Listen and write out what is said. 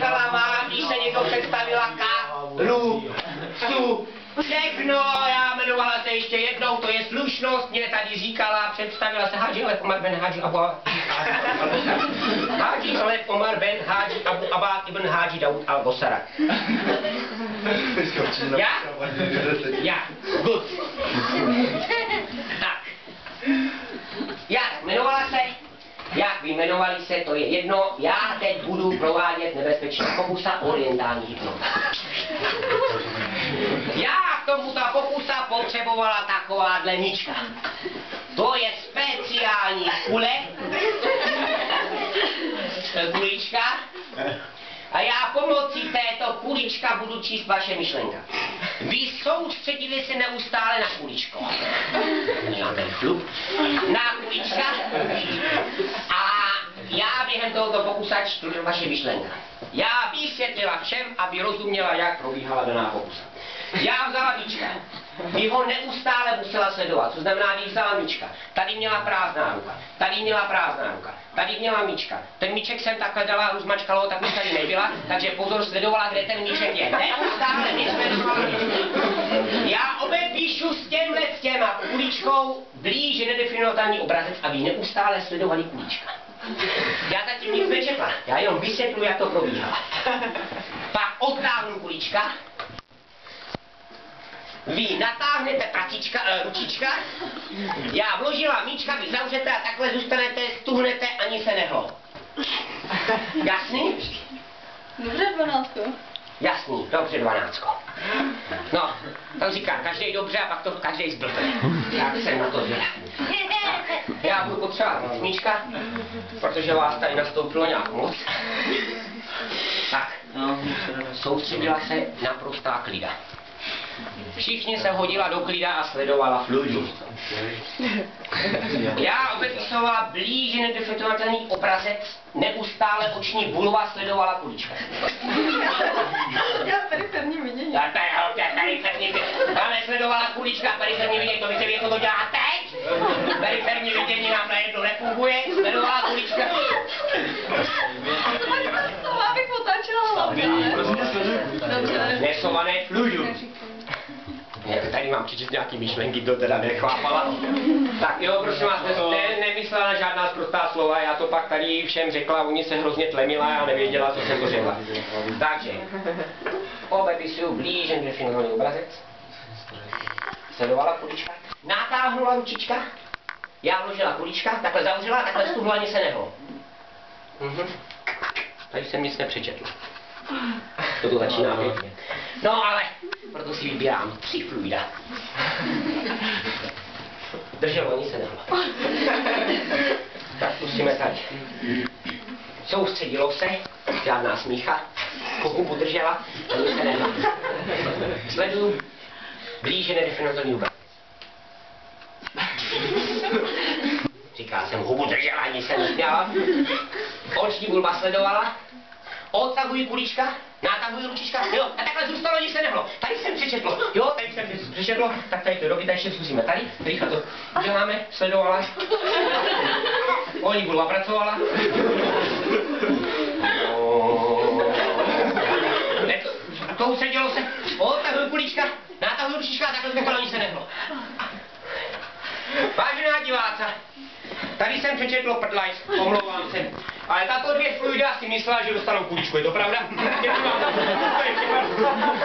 říkala vám, když se někdo představila Su. Všechno, já jmenovala se ještě jednou, to je slušnost, mě tady říkala, představila se Hadži Alef Omar Ben Hadži Abu Hadži Alef Omar Ben Hadži Abu Abad ibn Hadži Daud al-Bosara. Já? Good. Tak. Jak jmenovala se? Jak vyjmenovali se, to je jedno, já teď budu provádět nebezpečný pokusa orientální hypnoza. Já k tomu ta pokusa potřebovala takováhle míčka. To je speciální kulička. A já pomocí této kulička budu číst vaše myšlenka. Vy soustředili se neustále na kuličko. Na ten chlup. Na kulička. A já během tohoto pokusa čtu vaše myšlenka. Já vysvětlila všem, aby rozuměla, jak probíhala daná pokusa. Já vzala míčka. Vy ho neustále musela sledovat, co znamená, když vzala míčka. Tady měla prázdná ruka, tady měla prázdná ruka, tady měla míčka. Ten míček jsem takhle dala, rozmačkalo, tak už tady nebyla, takže pozor, sledovala, kde ten míček je. Neustále nesledovala míčku. Já obepíšu s těma kuličkou blíže nedefinovatelný obrazec, aby neustále sledovali kulička. Já zatím nic nečetla, já jenom vysvětluji, jak to probíhá. Pak odtáhnu kulička. Vy natáhnete ručička, já vložila míčka, vy zavřete a takhle zůstanete, stuhnete, ani se nehlo. Jasný? Dobře, 12. Jasný, dobře, 12. No, tam říkám, každý dobře a pak to každý zblbne. Já jsem na to zvědavý. Já budu potřebovat míčka, protože vás tady nastoupilo nějak moc. Tak, soustředila se naprostá klida. Všichni se hodila do klida a sledovala fluidu. Já obepisovala blíže nedefinovatelný obrazec, neustále oční bulva sledovala kulička. Já periferní vidění. Já periferní vidění. Ale sledovala kulička, periferní vidění, to víte, jak to dělá teď? Periferní vidění nám najednou nefunguje, sledovala kulička. Abych otáčela hlavně. Dobře. Nesované fluidu. Tady mám přečíst nějaký myšlenky, to teda nechápala. Tak jo, prosím vás, nemyslela na žádná sprostá slova, já to pak tady všem řekla, oni se hrozně tlemila a nevěděla, co jsem to řekla. Takže, obepisuju blíže definovaný obrazec. Sledovala kulička, natáhnula ručička, já vložila kulička, takhle zavřela, takhle stuhla, ani se nehlo. Tady jsem nic nepřečetl. To tu začíná pěkně. No ale, proto si vybírám 3 fluida. Drželo, ani se nehlo. Tak pustíme tady. Soustředilo se, žádná smícha. Hubu držela, ani se nehlo. Sleduju blíže nedefinovatelný obraz. Říká jsem, hubu držela, ani se nesměla. Oční bulba sledovala. Odtahuji kulička, natahuji ručička, jo, a takhle zůstalo, nic se nehlo. Tady jsem přečetlo, jo, tady jsem přečetlo, tak tady to doby, tady ještě zkusíme. Tady, rychle to děláme, sledovala. Oni bulva pracovala. Soustředilo se, odtahuji kulička, natahuji ručička, a takhle zůstalo, nic se nehlo. Vážená diváca, tady jsem přečetlo prdlajs, omlouvám se. Ale tato 2 fluida si myslela, že dostanou kuličku, je to pravda? Děkuji vám.